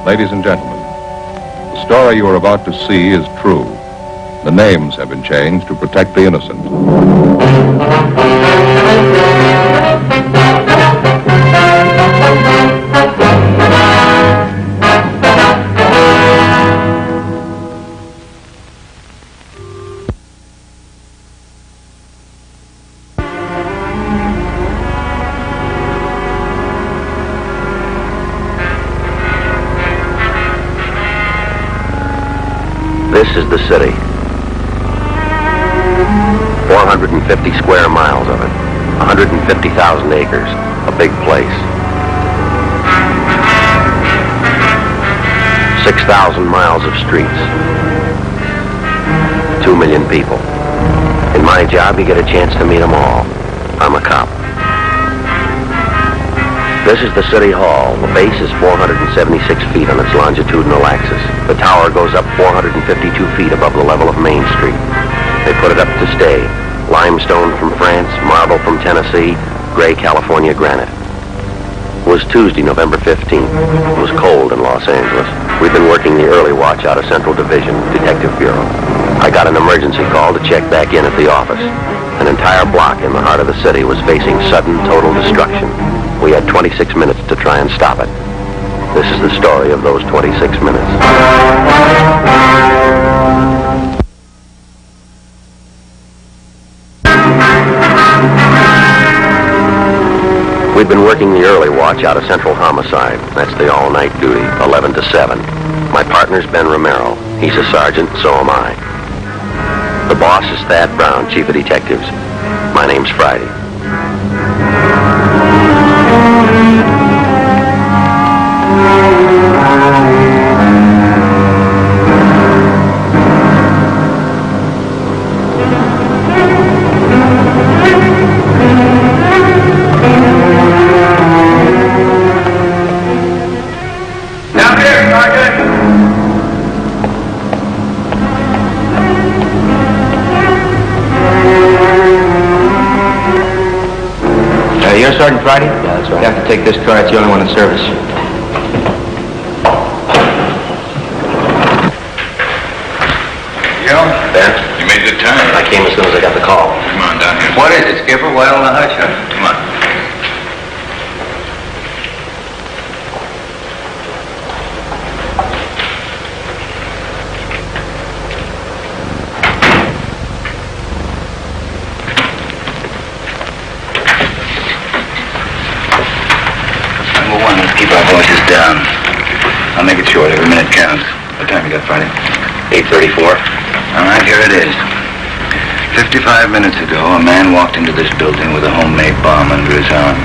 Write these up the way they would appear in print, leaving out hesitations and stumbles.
Ladies and gentlemen, the story you are about to see is true. The names have been changed to protect the innocent. This is the city. 450 square miles of it. 150,000 acres. A big place. 6,000 miles of streets. 2 million people. In my job, you get a chance to meet them all. I'm a cop. This is the City Hall. The base is 476 feet on its longitudinal axis. The tower goes up 452 feet above the level of Main Street. They put it up to stay. Limestone from France, marble from Tennessee, gray California granite. It was Tuesday, November 15th. It was cold in Los Angeles. We'd been working the early watch out of Central Division, Detective Bureau. I got an emergency call to check back in at the office. An entire block in the heart of the city was facing sudden, total destruction. We had 26 minutes to try and stop it. This is the story of those 26 minutes. We'd been working the early watch out of Central Homicide. That's the all-night duty, 11 to 7. My partner's Ben Romero. He's a sergeant, so am I. The boss is Thad Brown, chief of detectives. My name's Friday. You're Sergeant Friday? Yeah, that's right. You have to take this car. It's the only one in service. Joe? Ben? You made good time. I came as soon as I got the call. Come on, down here. What is it, Skipper? Why all the hush? Come on. Keep our voices down. I'll make it short. Every minute counts. What time you got, Friday? 8:34. All right, here it is. 55 minutes ago, a man walked into this building with a homemade bomb under his arm.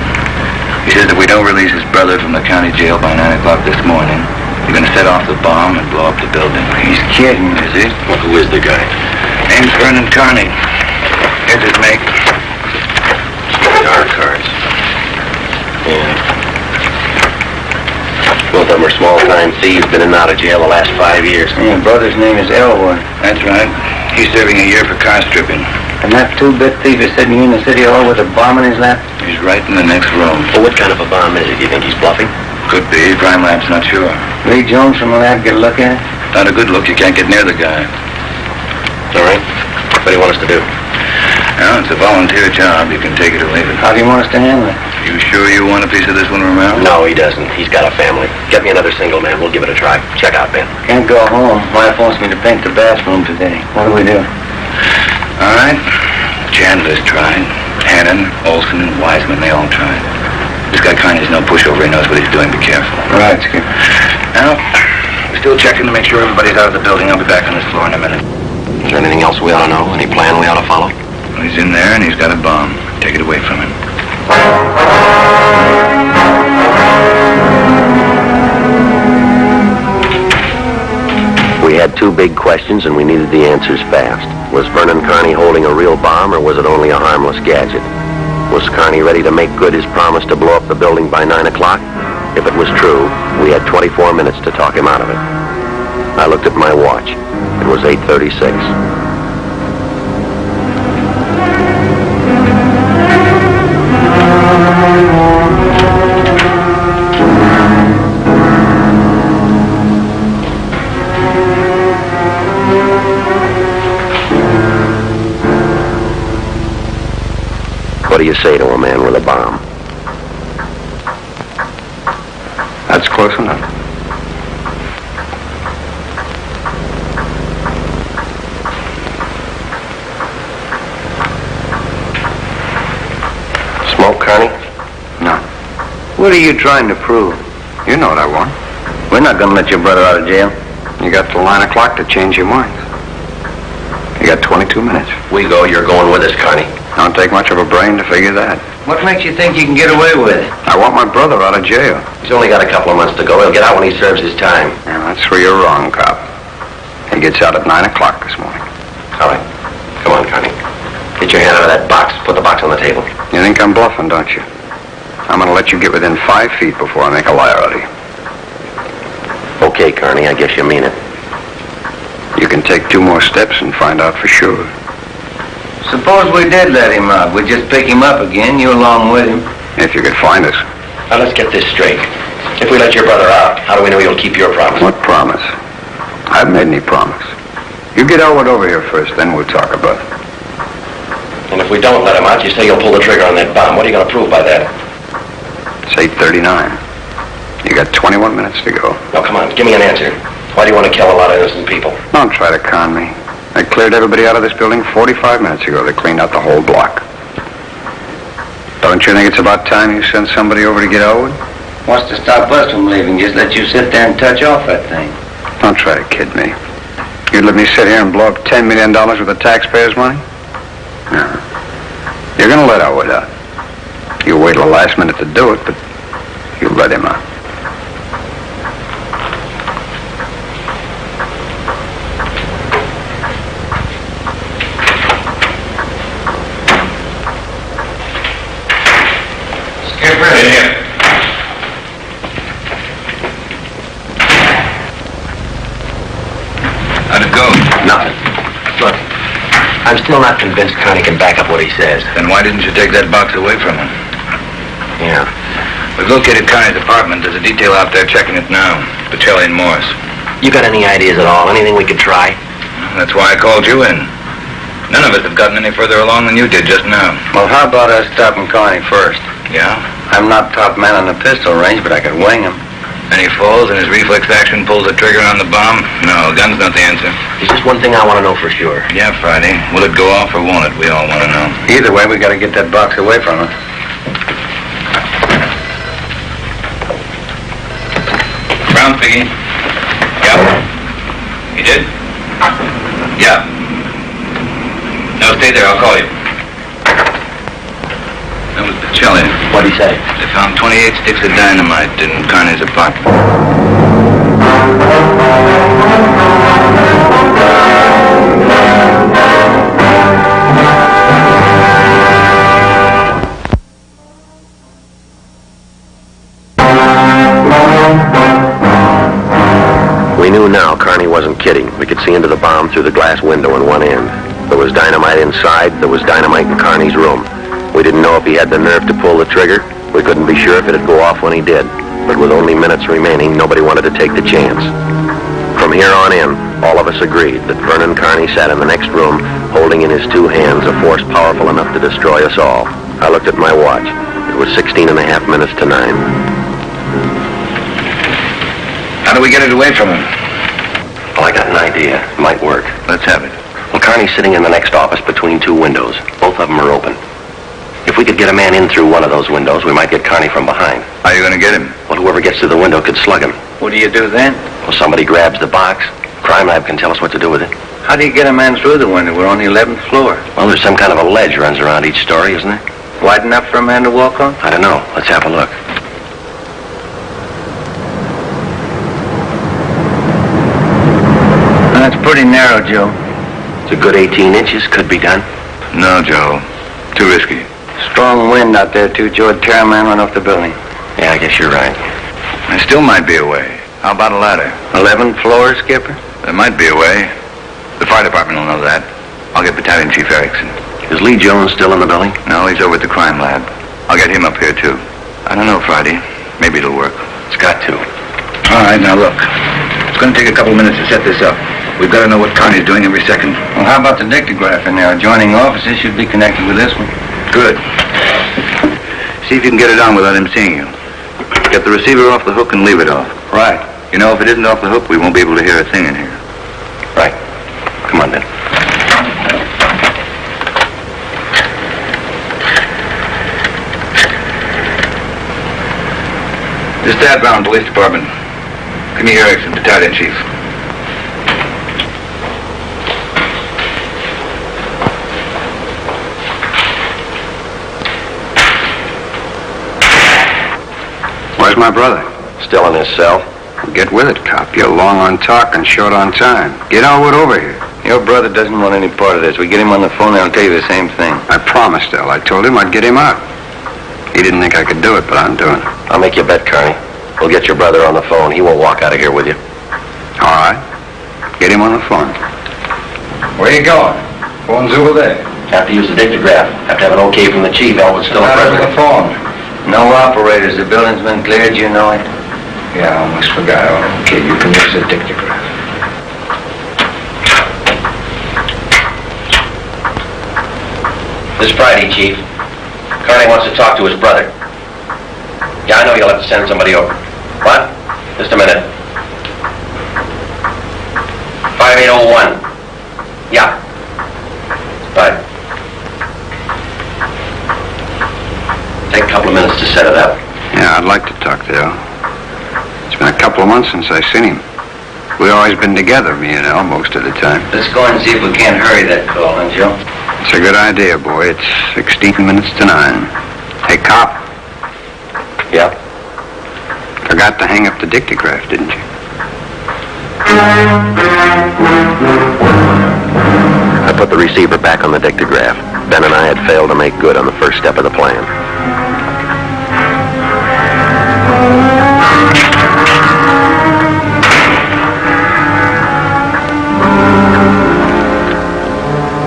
He says that we don't release his brother from the county jail by 9 o'clock this morning, you're going to set off the bomb and blow up the building. He's kidding. Is he? Well, who is the guy? Name's Vernon Carney. Here's his make. Dark cards. Yeah. Both of them are small-time thieves, been in and out of jail the last 5 years. Your brother's name is Elwood. That's right. He's serving a year for car stripping. And that two-bit thief is sitting in the city hall with a bomb in his lap? He's right in the next room. Well, what kind of a bomb is it? Do you think he's bluffing? Could be. Crime lab's not sure. Lee Jones from the lab get a look at it? Not a good look. You can't get near the guy. All right. What do you want us to do? Well, it's a volunteer job. You can take it or leave it. How do you want us to handle it? You sure you want a piece of this one, Romero? No, he doesn't. He's got a family. Get me another single man. We'll give it a try. Check out, Ben. Can't go home. Wife wants me to paint the bathroom today. What do we do? All right. Chandler's tried. Hannon, Olson, and Wiseman, they all tried. This guy Carney's no pushover. He knows what he's doing. Be careful. Right, Skipper. Now, we're still checking to make sure everybody's out of the building. I'll be back on this floor in a minute. Is there anything else we ought to know? Any plan we ought to follow? Well, he's in there, and he's got a bomb. Take it away from him. We had two big questions, and we needed the answers fast. Was Vernon Carney holding a real bomb, or was it only a harmless gadget? Was Carney ready to make good his promise to blow up the building by 9 o'clock? If it was true, we had 24 minutes to talk him out of it. I looked at my watch. It was 8:36. What do you say to a man with a bomb? That's close enough. Smoke, Carney? No. What are you trying to prove? You know what I want. We're not going to let your brother out of jail. You got till 9 o'clock to change your mind. You got 22 minutes. We go, you're going with us, Carney. Don't take much of a brain to figure that. What makes you think you can get away with it? I want my brother out of jail. He's only got a couple of months to go. He'll get out when he serves his time. Yeah, that's where you're wrong, cop. He gets out at 9 o'clock this morning. All right. Come on, Carney. Get your hand out of that box. Put the box on the table. You think I'm bluffing, don't you? I'm going to let you get within 5 feet before I make a liar out of you. Okay, Carney, I guess you mean it. You can take 2 more steps and find out for sure. Suppose we did let him out. We'd just pick him up again, you along with him. If you could find us. Now, let's get this straight. If we let your brother out, how do we know you'll keep your promise? What promise? I haven't made any promise. You get Elwood over here first, then we'll talk about it. And if we don't let him out, you say you'll pull the trigger on that bomb. What are you going to prove by that? It's 8:39. You got 21 minutes to go. Now, come on, give me an answer. Why do you want to kill a lot of innocent people? Don't try to con me. They cleared everybody out of this building 45 minutes ago. They cleaned out the whole block. Don't you think it's about time you sent somebody over to get Elwood? Wants to stop us from leaving. Just let you sit there and touch off that thing. Don't try to kid me. You'd let me sit here and blow up $10 million worth of taxpayers' money? No. You're going to let Elwood out. You wait till the last minute to do it, but you let him out. Skipper, in here. How'd it go? Nothing. Look, I'm still not convinced Carney can back up what he says. Then why didn't you take that box away from him? Yeah. We've located Carney's apartment. There's a detail out there checking it now. Pacelli and Morse. You got any ideas at all? Anything we could try? That's why I called you in. None of us have gotten any further along than you did just now. Well, how about us stopping Carney first? Yeah? I'm not top man on the pistol range, but I could wing him. And he falls and his reflex action pulls the trigger on the bomb? No, gun's not the answer. There's just one thing I want to know for sure. Yeah, Friday. Will it go off or won't it? We all want to know. Either way, we got to get that box away from us. Brown piggy. Yep. You did? Yeah. No, stay there. I'll call you. That was Pacelli. What'd he say? They found 28 sticks of dynamite in Carney's apartment. We knew now Carney wasn't kidding. We could see into the bomb through the glass window in one end. There was dynamite inside. There was dynamite in Carney's room. We didn't know if he had the nerve to pull the trigger. We couldn't be sure if it'd go off when he did. But with only minutes remaining, nobody wanted to take the chance. From here on in, all of us agreed that Vernon Carney sat in the next room, holding in his 2 hands a force powerful enough to destroy us all. I looked at my watch. It was 16 and a half minutes to 9. How do we get it away from him? Well, I got an idea. It might work. Let's have it. Well, Carney's sitting in the next office between 2 windows. Both of them are open. If we could get a man in through one of those windows, we might get Carney from behind. How are you going to get him? Well, whoever gets through the window could slug him. What do you do then? Well, somebody grabs the box. Crime Lab can tell us what to do with it. How do you get a man through the window? We're on the 11th floor. Well, there's some kind of a ledge runs around each story, isn't there? Wide enough for a man to walk on? I don't know. Let's have a look. That's pretty narrow, Joe. It's a good 18 inches. Could be done. No, Joe. Too risky. Strong wind out there, too, Joe. It'd tear a man right off the building. Yeah, I guess you're right. There still might be a way. How about a ladder? 11th floor, Skipper? There might be a way. The fire department will know that. I'll get Battalion Chief Erickson. Is Lee Jones still in the building? No, he's over at the crime lab. I'll get him up here, too. I don't know, Friday. Maybe it'll work. It's got to. All right, now look. It's going to take a couple minutes to set this up. We've got to know what Carney's doing every second. Well, how about the dictograph in there? Adjoining offices should be connected with this one. Good. See if you can get it on without him seeing you. Get the receiver off the hook and leave it off. Right. You know, if it isn't off the hook, we won't be able to hear a thing in here. Right. Come on, then. This is Dad Brown, Police Department. Give me Erickson, Battalion Chief. Where's my brother? Still in his cell. Get with it, cop. You're long on talk and short on time. Get Elwood over here. Your brother doesn't want any part of this. We get him on the phone, I'll tell you the same thing. I promised El. I told him I'd get him out. He didn't think I could do it, but I'm doing it. I'll make you a bet, Carney. We'll get your brother on the phone. He won't walk out of here with you. All right. Get him on the phone. Where you going? Phone's over there. Have to use the dictograph. Have to have an okay from the chief. Elwood's still a prisoner. the phone. No operators. The building's been cleared, you know it. Yeah, I almost forgot. Okay, you can use the dictograph. This Friday, Chief. Carney wants to talk to his brother. Yeah, I know you'll have to send somebody over. What? Just a minute. 5801. Yeah. Right. Take a couple of minutes to set it up. Yeah, I'd like to talk to El. It's been a couple of months since I've seen him. We've always been together, me and El, most of the time. Let's go and see if we can't hurry that call, huh, Joe? It's a good idea, boy. It's 16 minutes to 9. Hey, cop. Yeah? Forgot to hang up the dictograph, didn't you? I put the receiver back on the dictograph. Ben and I had failed to make good on the first step of the plan.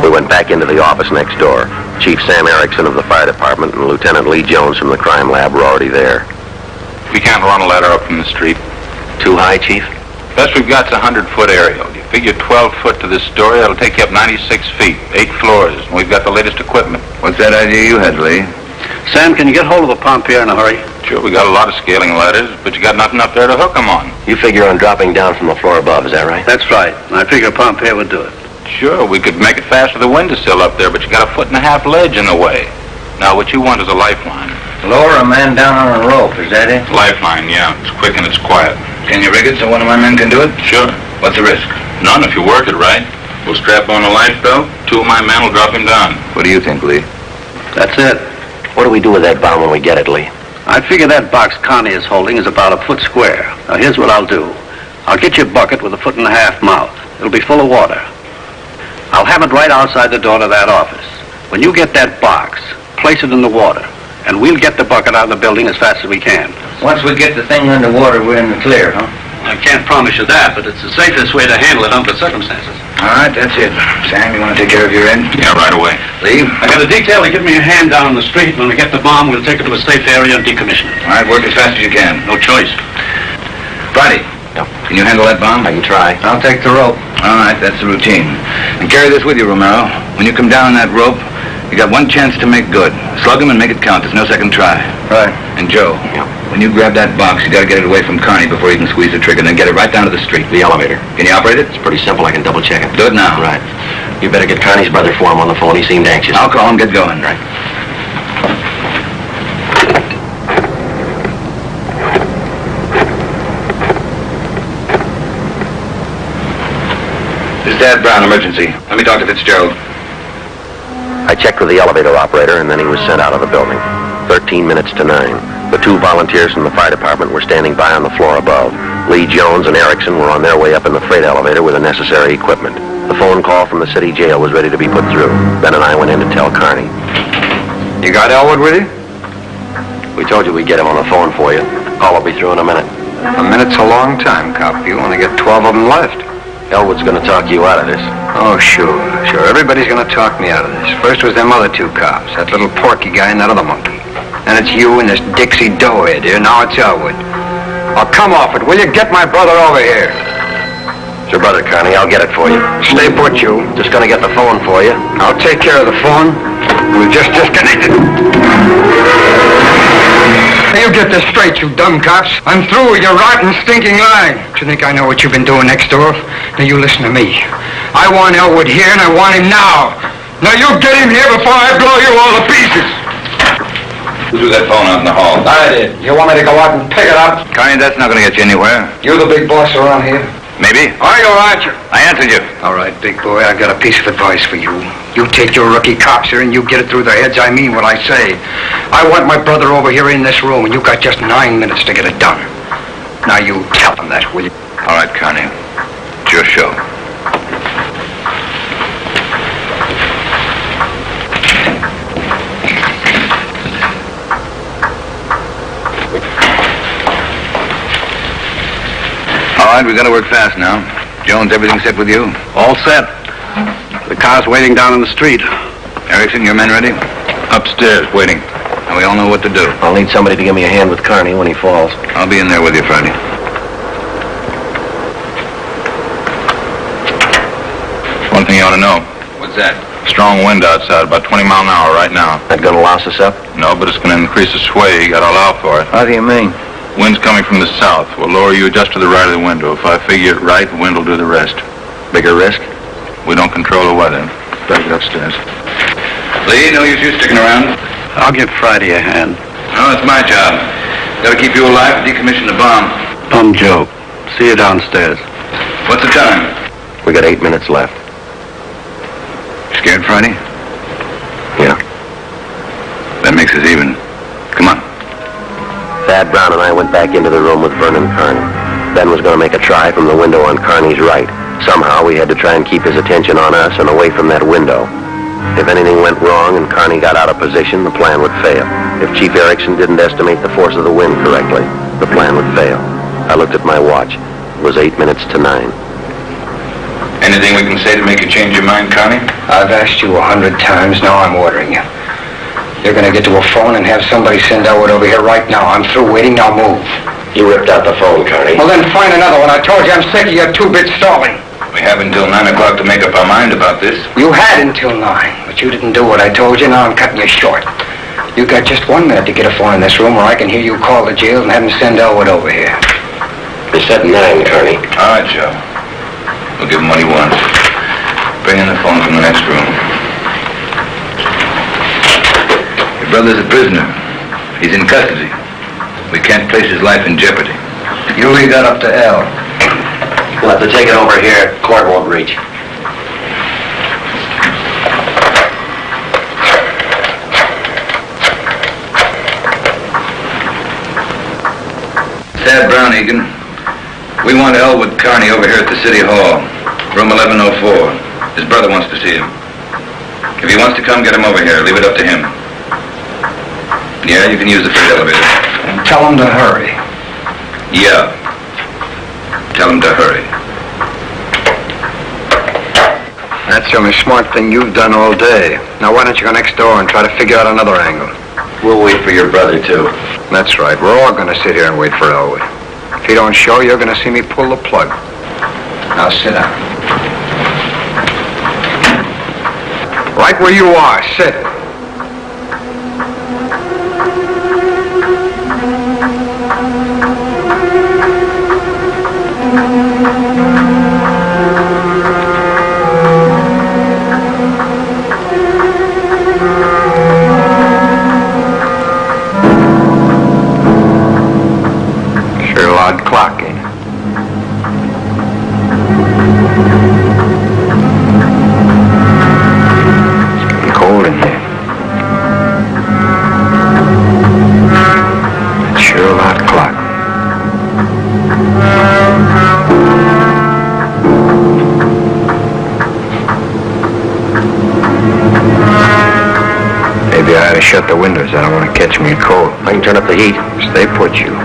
We went back into the office next door. Chief Sam Erickson of the fire department and Lieutenant Lee Jones from the crime lab were already there. We can't run a ladder up from the street. Too high, Chief? Best we've got's a 100-foot aerial. You figure 12 foot to this story, that'll take you up 96 feet, 8 floors, and we've got the latest equipment. What's that idea you had, Lee? Sam, can you get hold of a pompier in a hurry? Sure, we got a lot of scaling ladders, but you got nothing up there to hook them on. You figure on dropping down from the floor above, is that right? That's right. I figure a pompier would do it. Sure, we could make it fast with the windowsill up there, but you got a 1.5 foot ledge in the way. Now, what you want is a lifeline. Lower a man down on a rope, is that it? Lifeline, yeah. It's quick and it's quiet. Can you rig it so one of my men can do it? Sure. What's the risk? None if you work it right. We'll strap on a life belt. 2 of my men will drop him down. What do you think, Lee? That's it. What do we do with that bomb when we get it, Lee? I figure that box Connie is holding is about a foot square. Now, here's what I'll do. I'll get you a bucket with a 1.5 foot mouth. It'll be full of water. I'll have it right outside the door to that office. When you get that box, place it in the water, and we'll get the bucket out of the building as fast as we can. Once we get the thing underwater, we're in the clear, huh? I can't promise you that, but it's the safest way to handle it under circumstances. All right, that's it. Sam, you want to take care of your end? Yeah, right away. Lee? I got a detail to give me a hand down on the street. When we get the bomb, we'll take it to a safe area and decommission it. All right, work as fast as you can. No choice. Friday. Yep. Can you handle that bomb? I can try. I'll take the rope. All right, that's the routine. And carry this with you, Romero. When you come down on that rope, you got one chance to make good. Slug him and make it count. There's no second try. Right. And Joe, when you grab that box, you got to get it away from Carney before you can squeeze the trigger, and then get it right down to the street. The elevator. Can you operate it? It's pretty simple. I can double check it. Do it now. Right. You better get Connie's brother for him on the phone. He seemed anxious. I'll call him. Get going. Right. This is Dad Brown, emergency. Let me talk to Fitzgerald. I checked with the elevator operator, and then he was sent out of the building. 13 minutes to 9. The 2 volunteers from the fire department were standing by on the floor above. Lee Jones and Erickson were on their way up in the freight elevator with the necessary equipment. The phone call from the city jail was ready to be put through. Ben and I went in to tell Carney. You got Elwood with you? We told you we'd get him on the phone for you. Call will be through in a minute. A minute's a long time, cop. You only got 12 of them left. Elwood's going to talk you out of this. Oh, sure. Everybody's going to talk me out of this. First was them other 2 cops, that little Porky guy and that other monkey. Then it's you and this Dixie doughhead here. Now it's Elwood. Oh, come off it. Will you get my brother over here? It's your brother, Connie. I'll get it for you. Stay put, you. Just going to get the phone for you. I'll take care of the phone. We've just disconnected. Now, you get this straight, you dumb cops. I'm through with your rotten, stinking lying. Do you think I know what you've been doing next door? Now, you listen to me. I want Elwood here, and I want him now. Now, you get him here before I blow you all to pieces. Who threw that phone out in the hall? I did. You want me to go out and pick it up? Connie, that's not going to get you anywhere. You the big boss around here? Maybe. Are you or aren't you? I answered you. All right, big boy, I've got a piece of advice for you. You take your rookie cops here and you get it through their heads. I mean what I say. I want my brother over here in this room, and you've got just 9 minutes to get it done. Now you tell him that, will you? All right, Connie. It's your show. All right, we got to work fast now. Jones, everything set with you? All set. The car's waiting down in the street. Erickson, your men ready? Upstairs, waiting. And we all know what to do. I'll need somebody to give me a hand with Carney when he falls. I'll be in there with you Friday. One thing you ought to know. What's that? Strong wind outside, about 20 miles an hour right now. That gonna louse us up? No, but it's going to increase the sway. You got to allow for it. How do you mean? Wind's coming from the south. We'll lower you just to the right of the window. If I figure it right, the wind will do the rest. Bigger risk? We don't control the weather. Better get upstairs. Lee, no use you sticking around. I'll give Friday a hand. No, it's my job. Got to keep you alive and decommission the bomb. Bum joke. See you downstairs. What's the time? We got 8 minutes left. Scared, Friday? Yeah. That makes us even. Come on. Thad Brown and I went back into the room with Vernon Carney. Ben was going to make a try from the window on Carney's right. Somehow we had to try and keep his attention on us and away from that window. If anything went wrong and Carney got out of position, the plan would fail. If Chief Erickson didn't estimate the force of the wind correctly, the plan would fail. I looked at my watch. It was 8 minutes to 9. Anything we can say to make you change your mind, Connie? I've asked you 100 times, now I'm ordering you. You're gonna get to a phone and have somebody send Elwood over here right now. I'm through waiting, now move. You ripped out the phone, Carney. Well, then find another one. I told you I'm sick of your 2-bit stalling. We have until 9 o'clock to make up our mind about this. You had until 9, but you didn't do what I told you. Now I'm cutting you short. You got just 1 minute to get a phone in this room where I can hear you call the jail and have them send Elwood over here. It's at 9, Carney. All right, Joe. We'll give him what he wants. Bring in the phone from the next room. Your brother's a prisoner. He's in custody. We can't place his life in jeopardy. You leave that up to El. We'll have to take it over here. Court won't reach. Thad Brown, Egan. We want Elwood Carney over here at the City Hall. Room 1104. His brother wants to see him. If he wants to come, get him over here. Leave it up to him. Yeah, you can use the freight elevator. And tell him to hurry. Yeah. Tell him to hurry. That's the only smart thing you've done all day. Now why don't you go next door and try to figure out another angle? We'll wait for your brother, too. That's right. We're all gonna sit here and wait for Elwood. If he don't show, you're gonna see me pull the plug. Now sit down. Right where you are, sit. Sure loud clock, eh? It's getting cold in here. It's sure loud clock. Maybe I ought to shut the windows. I don't want to catch me a cold. I can turn up the heat. Stay put, you.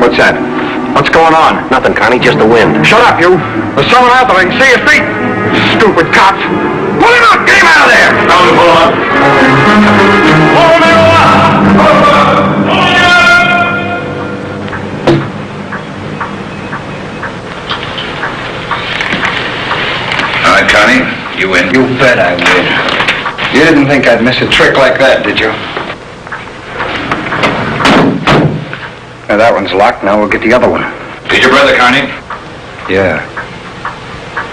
What's that? What's going on? Nothing, Carney, just the wind. Shut up, you. There's someone out there. I can see your feet. Stupid cops. Pull him out. Get him out of there. Tell him to pull up. All right, Connie, you win. You bet I will. You didn't think I'd miss a trick like that, did you? Now, that one's locked. Now we'll get the other one. Is your brother, Carney? Yeah.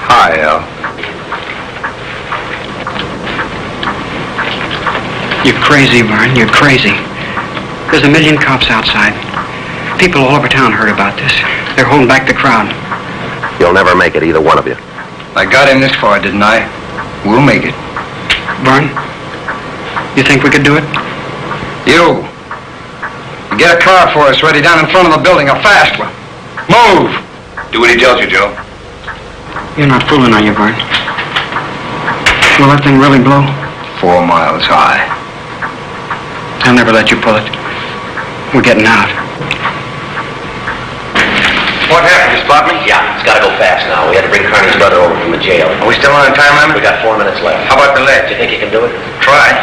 Hi, Al. You're crazy, Vern. You're crazy. There's a million cops outside. People all over town heard about this. They're holding back the crowd. You'll never make it, either one of you. I got him this far, didn't I? We'll make it. Vern, you think we could do it? You get a car for us ready down in front of the building, a fast one. Move! Do what he tells you, Joe. You're not fooling, are you, Vern? Will that thing really blow? 4 miles high. I'll never let you pull it. We're getting out. What happened? You spot me? Yeah, it's got to go fast now. We had to bring Carney's brother over from the jail. Are we still on time limit? We got 4 minutes left. How about the ledge? Do you think you can do it? Try.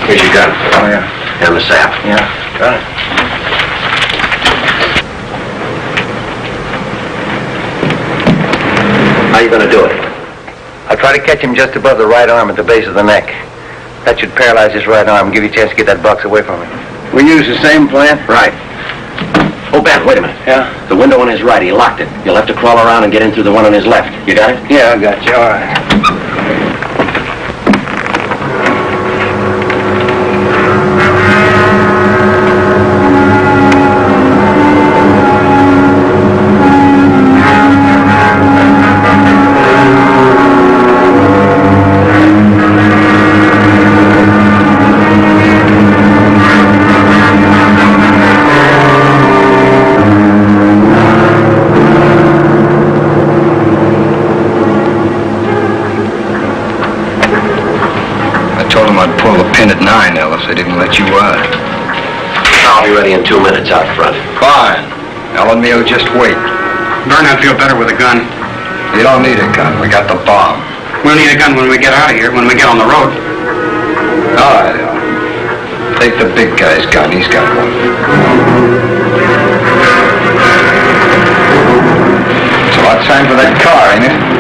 Here's your gun. Oh, yeah. And the sap. Yeah, got it. How you going to do it? I'll try to catch him just above the right arm at the base of the neck. That should paralyze his right arm and give you a chance to get that box away from him. We use the same plan? Right. Oh, Ben, wait a minute. Yeah? The window on his right, he locked it. You'll have to crawl around and get in through the one on his left. You got it? Yeah, I got you. All right. Pin at 9, Al, if they didn't let you out. I'll be ready in 2 minutes out front. Fine. Al and me will just wait. Vern, I'd feel better with a gun. You don't need a gun. We got the bomb. We'll need a gun when we get out of here, when we get on the road. All right, Al. Take the big guy's gun. He's got one. It's about time for that car, ain't it?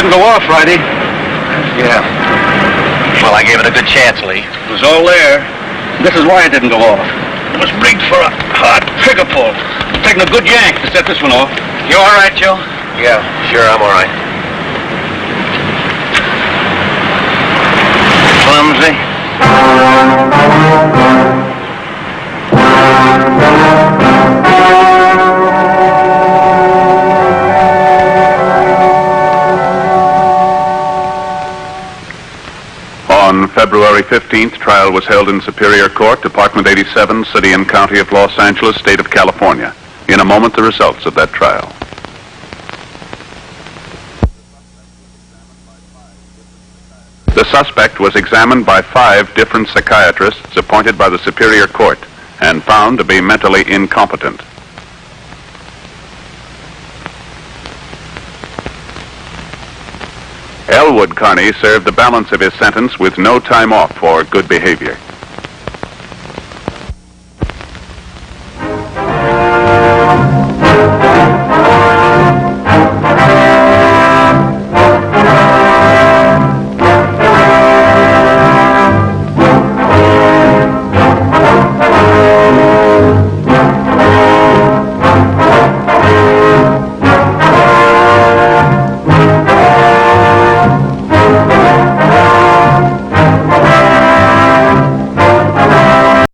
Didn't go off, Friday. Yeah. Well, I gave it a good chance, Lee. It was all there. This is why it didn't go off. It was rigged for a hard trigger pull. Taking a good yank to set this one off. You all right, Joe? Yeah, sure, I'm all right. Clumsy. On February 15th, trial was held in Superior Court, Department 87, City and County of Los Angeles, State of California. In a moment, the results of that trial. The suspect was examined by 5 different psychiatrists appointed by the Superior Court and found to be mentally incompetent. Elwood Carney served the balance of his sentence with no time off for good behavior.